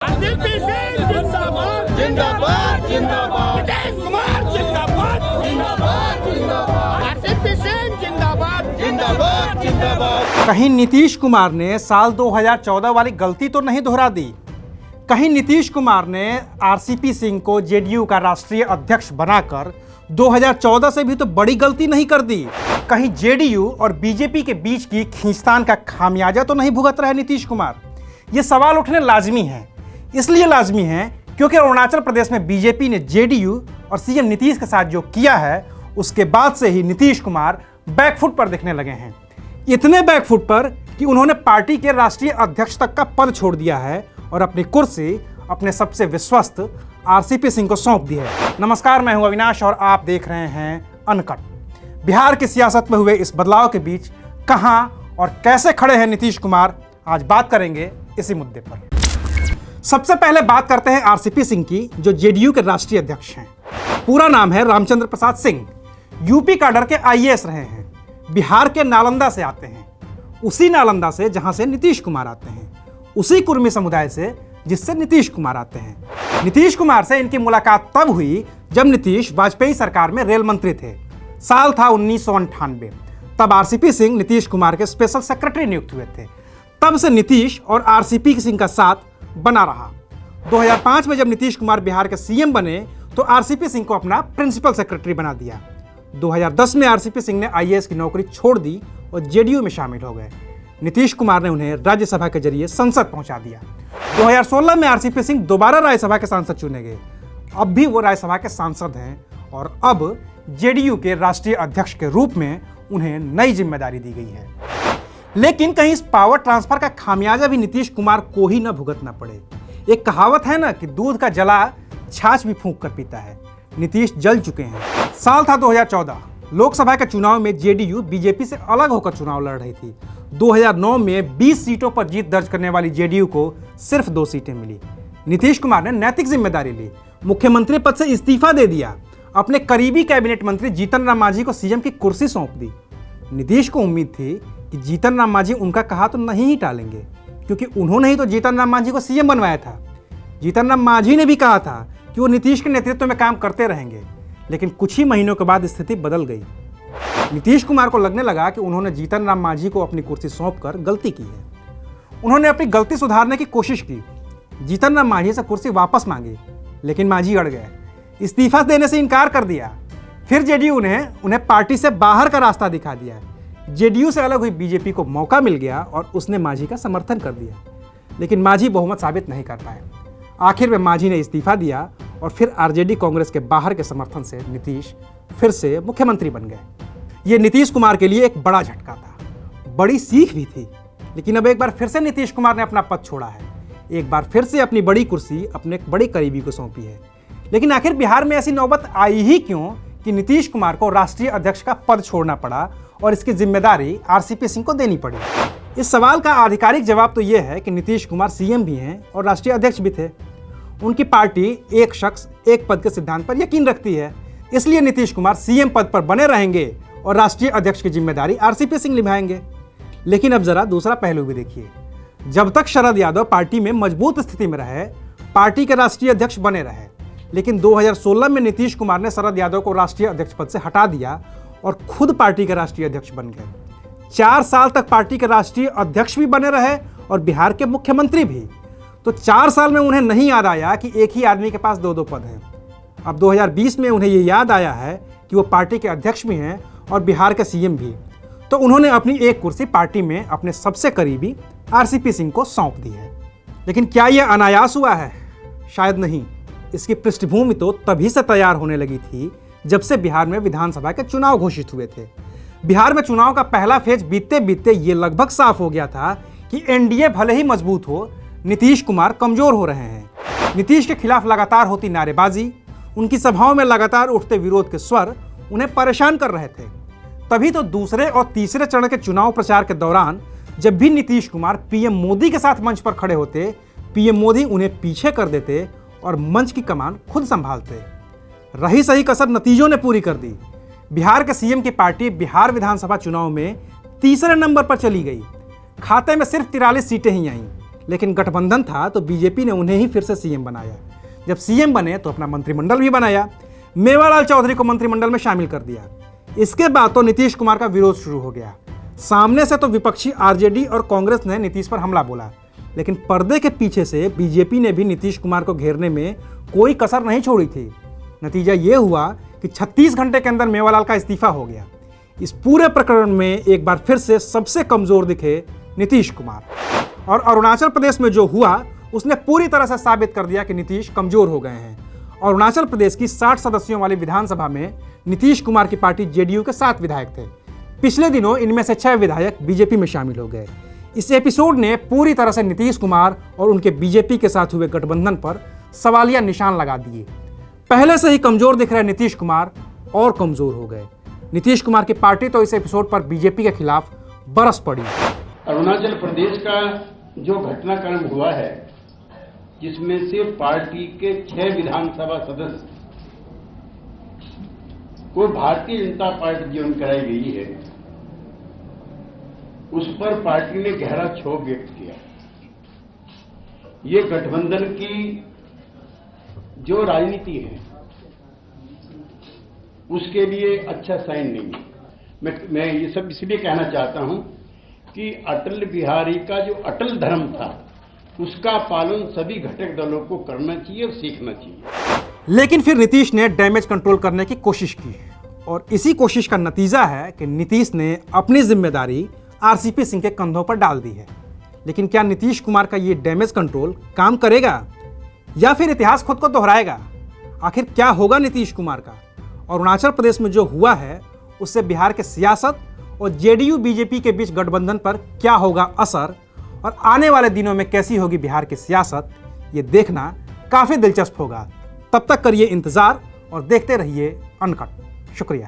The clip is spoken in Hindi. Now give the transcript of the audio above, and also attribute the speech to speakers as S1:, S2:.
S1: जिंदाबाद जिंदाबाद जिंदाबाद नीतीश कुमार जिंदाबाद जिंदाबाद जिंदाबाद आरसीपी सिंह जिंदाबाद जिंदाबाद जिंदाबाद।
S2: कहीं नीतीश कुमार ने साल 2014 वाली गलती तो नहीं दोहरा दी। कहीं नीतीश कुमार ने आरसीपी सिंह को जेडीयू का राष्ट्रीय अध्यक्ष बनाकर 2014 से भी तो बड़ी गलती नहीं कर दी। कहीं जेडीयू और बीजेपी के बीच की खींचतान का खामियाजा तो नहीं भुगत रहे नीतीश कुमार। ये सवाल उठने लाजमी है। इसलिए लाजमी है क्योंकि अरुणाचल प्रदेश में बीजेपी ने जेडीयू और सीएम नीतीश के साथ जो किया है उसके बाद से ही नीतीश कुमार बैकफुट पर दिखने लगे हैं। इतने बैकफुट पर कि उन्होंने पार्टी के राष्ट्रीय अध्यक्ष तक का पद छोड़ दिया है और अपनी कुर्सी अपने सबसे विश्वस्त आरसीपी सिंह को सौंप दी है। नमस्कार, मैं हूं अविनाश और आप देख रहे हैं अनकट। बिहार की सियासत में हुए इस बदलाव के बीच कहां और कैसे खड़े हैं नीतीश कुमार, आज बात करेंगे इसी मुद्दे पर। सबसे पहले बात करते हैं आरसीपी सिंह की, जो जेडीयू के राष्ट्रीय अध्यक्ष हैं। पूरा नाम है रामचंद्र प्रसाद सिंह। यूपी कैडर के आईएएस रहे हैं। बिहार के नालंदा से आते हैं, उसी नालंदा से जहां से नीतीश कुमार आते हैं, उसी कुर्मी समुदाय से जिससे नीतीश कुमार आते हैं। नीतीश कुमार से इनकी मुलाकात तब हुई जब नीतीश वाजपेयी सरकार में रेल मंत्री थे। साल था 1998। तब आरसीपी सिंह नीतीश कुमार के स्पेशल सेक्रेटरी नियुक्त हुए थे। तब से नीतीश और आरसीपी सिंह का साथ बना रहा। 2005 में जब नीतीश कुमार बिहार के सीएम बने तो आरसीपी सिंह को अपना प्रिंसिपल सेक्रेटरी बना दिया। 2010 में आरसीपी सिंह ने आईएएस की नौकरी छोड़ दी और जेडीयू में शामिल हो गए। नीतीश कुमार ने उन्हें राज्यसभा के जरिए संसद पहुंचा दिया। 2016 में आरसीपी सिंह दोबारा राज्यसभा के सांसद चुने गए। अब भी वो राज्यसभा के सांसद हैं और अब जेडीयू के राष्ट्रीय अध्यक्ष के रूप में उन्हें नई जिम्मेदारी दी गई है। लेकिन कहीं इस पावर ट्रांसफर का खामियाजा भी नीतीश कुमार को ही न भुगतना पड़े। एक कहावत है ना कि दूध का जला छाछ भी फूंक कर पीता है। नीतीश जल चुके हैं। साल था 2014। लोकसभा के चुनाव में जेडीयू बीजेपी से अलग होकर चुनाव लड़ रही थी। 2009 में 20 सीटों पर जीत दर्ज करने वाली जेडीयू को सिर्फ 2 सीटें मिली। नीतीश कुमार ने नैतिक जिम्मेदारी ली, मुख्यमंत्री पद से इस्तीफा दे दिया, अपने करीबी कैबिनेट मंत्री जीतन राम मांझी को सीएम की कुर्सी सौंप दी। नीतीश को उम्मीद थी कि जीतन राम मांझी उनका कहा तो नहीं ही टालेंगे, क्योंकि उन्होंने ही तो जीतन राम मांझी को सीएम बनवाया था। जीतन राम मांझी ने भी कहा था कि वो नीतीश के नेतृत्व में काम करते रहेंगे। लेकिन कुछ ही महीनों के बाद स्थिति बदल गई। नीतीश कुमार को लगने लगा कि उन्होंने जीतन राम मांझी को अपनी कुर्सी सौंपकर गलती की है। उन्होंने अपनी गलती सुधारने की कोशिश की। जीतन राम मांझी से कुर्सी वापस मांगी, लेकिन मांझी अड़ गए, इस्तीफा देने से इनकार कर दिया। फिर जेडीयू ने उन्हें पार्टी से बाहर का रास्ता दिखा दिया। जेडीयू से अलग हुई बीजेपी को मौका मिल गया और उसने मांझी का समर्थन कर दिया, लेकिन मांझी बहुमत साबित नहीं कर पाए। आखिर में मांझी ने इस्तीफा दिया और फिर आरजेडी कांग्रेस के बाहर के समर्थन से नीतीश फिर से मुख्यमंत्री बन गए। ये नीतीश कुमार के लिए एक बड़ा झटका था, बड़ी सीख भी थी। लेकिन अब एक बार फिर से नीतीश कुमार ने अपना पद छोड़ा है। एक बार फिर से अपनी बड़ी कुर्सी अपने बड़े करीबी को सौंपी है। लेकिन आखिर बिहार में ऐसी नौबत आई ही क्यों कि नीतीश कुमार को राष्ट्रीय अध्यक्ष का पद छोड़ना पड़ा और इसकी जिम्मेदारी आरसीपी सिंह को देनी पड़ी? इस सवाल का आधिकारिक जवाब तो यह है कि नीतीश कुमार सीएम भी हैं और राष्ट्रीय अध्यक्ष भी थे। उनकी पार्टी एक शख्स एक पद के सिद्धांत पर यकीन रखती है। इसलिए नीतीश कुमार सीएम पद पर बने रहेंगे और राष्ट्रीय अध्यक्ष की जिम्मेदारी आरसीपी सिंह निभाएंगे। लेकिन अब जरा दूसरा पहलू भी देखिए। जब तक शरद यादव पार्टी में मजबूत स्थिति में रहे, पार्टी के राष्ट्रीय अध्यक्ष बने रहे। लेकिन 2016 में नीतीश कुमार ने शरद यादव को राष्ट्रीय अध्यक्ष पद से हटा दिया और खुद पार्टी के राष्ट्रीय अध्यक्ष बन गए। 4 साल तक पार्टी के राष्ट्रीय अध्यक्ष भी बने रहे और बिहार के मुख्यमंत्री भी। तो 4 साल में उन्हें नहीं याद आया कि एक ही आदमी के पास 2-2 पद हैं। अब 2020 में उन्हें ये याद आया है कि वो पार्टी के अध्यक्ष भी हैं और बिहार के सीएम भी। तो उन्होंने अपनी एक कुर्सी पार्टी में अपने सबसे करीबी आरसीपी सिंह को सौंप दी है। लेकिन क्या यह अनायास हुआ है? शायद नहीं। इसकी पृष्ठभूमि तो तभी से तैयार होने लगी थी जब से बिहार में विधानसभा के चुनाव घोषित हुए थे। बिहार में चुनाव का पहला फेज बीतते बीतते ये लगभग साफ हो गया था कि एनडीए भले ही मजबूत हो, नीतीश कुमार कमजोर हो रहे हैं। नीतीश के खिलाफ लगातार होती नारेबाजी, उनकी सभाओं में लगातार उठते विरोध के स्वर उन्हें परेशान कर रहे थे। तभी तो दूसरे और तीसरे चरण के चुनाव प्रचार के दौरान जब भी नीतीश कुमार पीएम मोदी के साथ मंच पर खड़े होते, पीएम मोदी उन्हें पीछे कर देते और मंच की कमान खुद संभालते। रही सही कसर नतीजों ने पूरी कर दी। बिहार के सीएम की पार्टी बिहार विधानसभा चुनाव में तीसरे नंबर पर चली गई। खाते में सिर्फ 43 सीटें ही आईं, लेकिन गठबंधन था तो बीजेपी ने उन्हें ही फिर से सीएम बनाया। जब सीएम बने तो अपना मंत्रिमंडल भी बनाया, मेवालाल चौधरी को मंत्रिमंडल में शामिल कर दिया। इसके बाद तो नीतीश कुमार का विरोध शुरू हो गया। सामने से तो विपक्षी आरजेडी और कांग्रेस ने नीतीश पर हमला बोला, लेकिन पर्दे के पीछे से बीजेपी ने भी नीतीश कुमार को घेरने में कोई कसर नहीं छोड़ी थी। नतीजा ये हुआ कि 36 घंटे के अंदर मेवालाल का इस्तीफा हो गया। इस पूरे प्रकरण में एक बार फिर से सबसे कमजोर दिखे नीतीश कुमार, और अरुणाचल प्रदेश में जो हुआ उसने पूरी तरह से साबित कर दिया कि नीतीश कमजोर हो गए हैं। अरुणाचल प्रदेश की 60 सदस्यों वाली विधानसभा में नीतीश कुमार की पार्टी जेडीयू के 7 विधायक थे। पिछले दिनों इनमें से 6 विधायक बीजेपी में शामिल हो गए। इस एपिसोड ने पूरी तरह से नीतीश कुमार और उनके बीजेपी के साथ हुए गठबंधन पर सवालिया निशान लगा दिए। पहले से ही कमजोर दिख रहे नीतीश कुमार और कमजोर हो गए। नीतीश कुमार की पार्टी तो इस एपिसोड पर बीजेपी के खिलाफ बरस पड़ी।
S3: अरुणाचल प्रदेश का जो घटनाक्रम हुआ है, जिसमें से पार्टी के 6 विधानसभा सदस्य को भारतीय जनता पार्टी ज्वाइन कराई गई है, उस पर पार्टी ने गहरा क्षोभ व्यक्त किया। ये गठबंधन की जो राजनीति है उसके लिए अच्छा साइन नहीं है। मैं ये सब इसलिए कहना चाहता हूं कि अटल बिहारी का जो अटल धर्म था उसका पालन सभी घटक दलों को करना चाहिए और सीखना चाहिए।
S2: लेकिन फिर नीतीश ने डैमेज कंट्रोल करने की कोशिश की, और इसी कोशिश का नतीजा है कि नीतीश ने अपनी जिम्मेदारी आरसीपी सिंह के कंधों पर डाल दी है। लेकिन क्या नीतीश कुमार का ये डैमेज कंट्रोल काम करेगा या फिर इतिहास खुद को दोहराएगा? आखिर क्या होगा नीतीश कुमार का? अरुणाचल प्रदेश में जो हुआ है उससे बिहार के सियासत और जेडीयू बीजेपी के बीच गठबंधन पर क्या होगा असर, और आने वाले दिनों में कैसी होगी बिहार की सियासत, ये देखना काफ़ी दिलचस्प होगा। तब तक करिए इंतज़ार और देखते रहिए अनकट। शुक्रिया।